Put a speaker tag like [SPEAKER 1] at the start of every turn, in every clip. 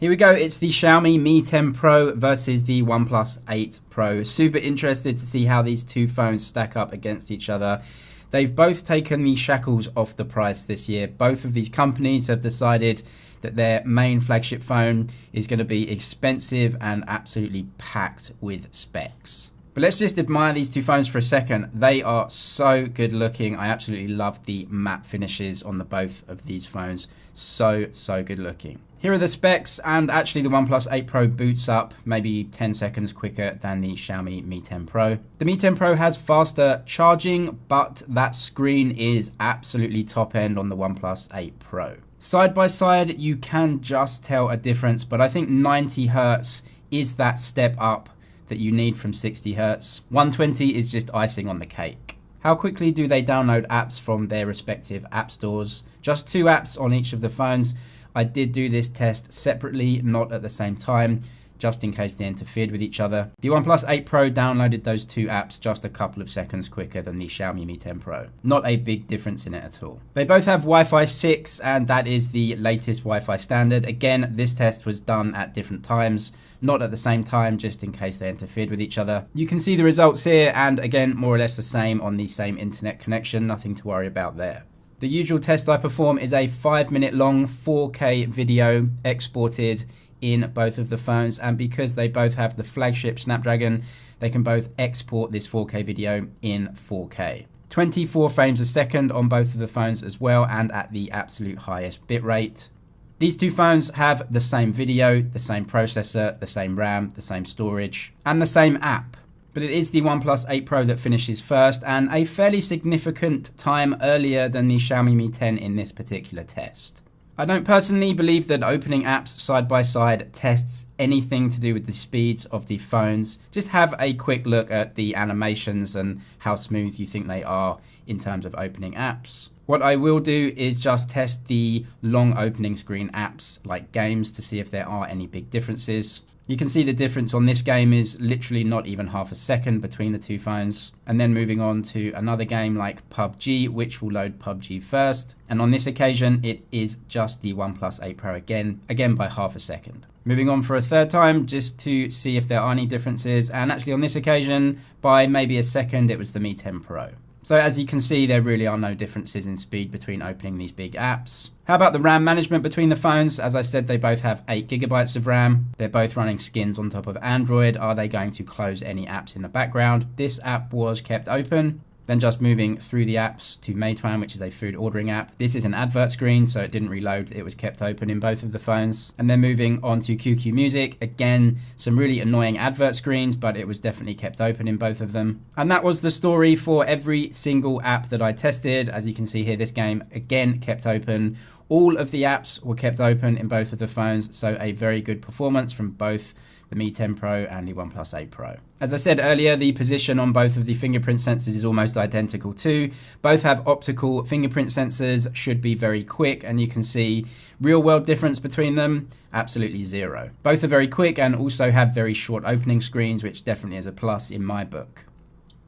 [SPEAKER 1] Here we go, it's the Xiaomi Mi 10 Pro versus the OnePlus 8 Pro. Super interested to see how these two phones stack up against each other. They've both taken the shackles off the price this year. Both of these companies have decided that their main flagship phone is going to be expensive and absolutely packed with specs. But let's just admire these two phones for a second. They are so good looking. I absolutely love the matte finishes on the both of these phones. So good looking. Here are the specs, and actually the OnePlus 8 Pro boots up maybe 10 seconds quicker than the Xiaomi Mi 10 Pro. The Mi 10 Pro has faster charging, but that screen is absolutely top end on the OnePlus 8 Pro. Side by side, you can just tell a difference, but I think 90 Hz is that step up that you need from 60 Hz. 120 is just icing on the cake. How quickly do they download apps from their respective app stores? Just 2 apps on each of the phones. I did do this test separately, not at the same time, just in case they interfered with each other. The OnePlus 8 Pro downloaded those 2 apps just a couple of seconds quicker than the Xiaomi Mi 10 Pro. Not a big difference in it at all. They both have Wi-Fi 6, and that is the latest Wi-Fi standard. Again, this test was done at different times, not at the same time, just in case they interfered with each other. You can see the results here, and again, more or less the same on the same internet connection, nothing to worry about there. The usual test I perform is a 5-minute long 4K video exported in both of the phones, and because they both have the flagship Snapdragon, they can both export this 4K video in 4K. 24 frames a second on both of the phones as well, and at the absolute highest bitrate. These two phones have the same video, the same processor, the same RAM, the same storage, and the same app. But it is the OnePlus 8 Pro that finishes first, and a fairly significant time earlier than the Xiaomi Mi 10 in this particular test. I don't personally believe that opening apps side by side tests anything to do with the speeds of the phones. Just have a quick look at the animations and how smooth you think they are in terms of opening apps. What I will do is just test the long opening screen apps like games to see if there are any big differences. You can see the difference on this game is literally not even half a second between the two phones. And then moving on to another game like PUBG, which will load PUBG first. And on this occasion, it is just the OnePlus 8 Pro again by half a second. Moving on for a third time, just to see if there are any differences. And actually on this occasion, by maybe a second, it was the Mi 10 Pro. So as you can see, there really are no differences in speed between opening these big apps. How about the RAM management between the phones? As I said, they both have 8 GB of RAM. They're both running skins on top of Android. Are they going to close any apps in the background? This app was kept open. Then just moving through the apps to Meituan, which is a food ordering app. This is an advert screen, so it didn't reload. It was kept open in both of the phones. And then moving on to QQ Music. Again, some really annoying advert screens, but it was definitely kept open in both of them. And that was the story for every single app that I tested. As you can see here, this game, again, kept open. All of the apps were kept open in both of the phones, so a very good performance from both the Mi 10 Pro and the OnePlus 8 Pro. As I said earlier, the position on both of the fingerprint sensors is almost identical too. Both have optical fingerprint sensors, should be very quick, and you can see real world difference between them, absolutely zero. Both are very quick and also have very short opening screens, which definitely is a plus in my book.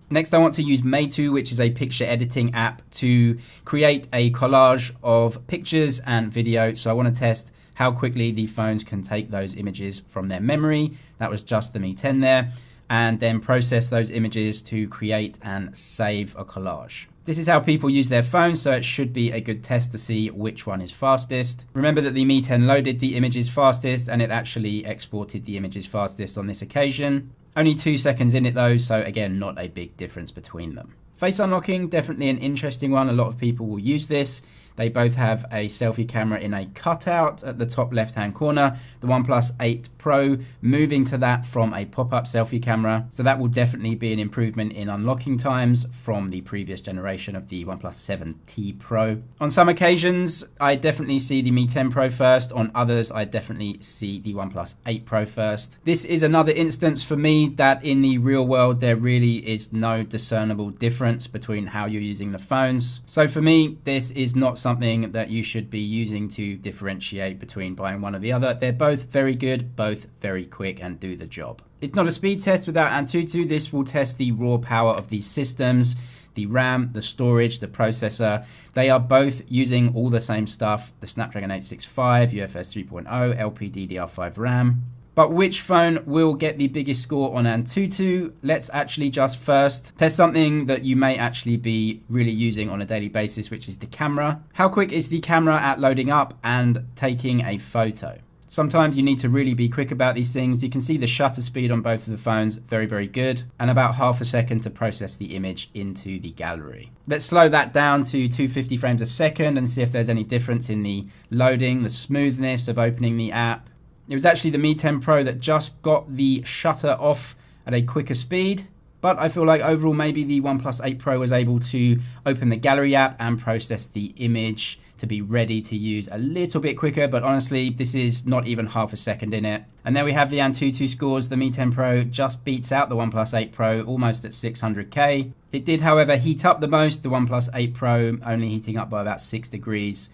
[SPEAKER 1] Next, I want to use Meitu, which is a picture editing app, to create a collage of pictures and video. So I want to test how quickly the phones can take those images from their memory. That was just the Mi 10 there. And then process those images to create and save a collage. This is how people use their phones, so it should be a good test to see which one is fastest. Remember that the Mi 10 loaded the images fastest, and it actually exported the images fastest on this occasion. Only 2 seconds in it though, so again, not a big difference between them. Face unlocking, definitely an interesting one. A lot of people will use this. They both have a selfie camera in a cutout at the top left-hand corner. The OnePlus 8 Pro moving to that from a pop-up selfie camera. So that will definitely be an improvement in unlocking times from the previous generation of the OnePlus 7T Pro. On some occasions, I definitely see the Mi 10 Pro first. On others, I definitely see the OnePlus 8 Pro first. This is another instance for me that in the real world, there really is no discernible difference between how you're using the phones. So for me, this is not something that you should be using to differentiate between buying one or the other. They're both very good, both very quick and do the job. It's not a speed test without Antutu. This will test the raw power of these systems. the RAM, the storage, the processor. They are both using all the same stuff, the Snapdragon 865, UFS 3.0, LPDDR5 RAM. But which phone will get the biggest score on Antutu? Let's actually just first test something that you may actually be really using on a daily basis, which is the camera. How quick is the camera at loading up and taking a photo? Sometimes you need to really be quick about these things. You can see the shutter speed on both of the phones, very, very good. And about half a second to process the image into the gallery. Let's slow that down to 250 frames a second and see if there's any difference in the loading, the smoothness of opening the app. It was actually the Mi 10 Pro that just got the shutter off at a quicker speed. But I feel like overall maybe the OnePlus 8 Pro was able to open the gallery app and process the image to be ready to use a little bit quicker. But honestly, this is not even half a second in it. And there we have the Antutu scores. The Mi 10 Pro just beats out the OnePlus 8 Pro almost at 600K. It did, however, heat up the most. The OnePlus 8 Pro only heating up by about 6 degrees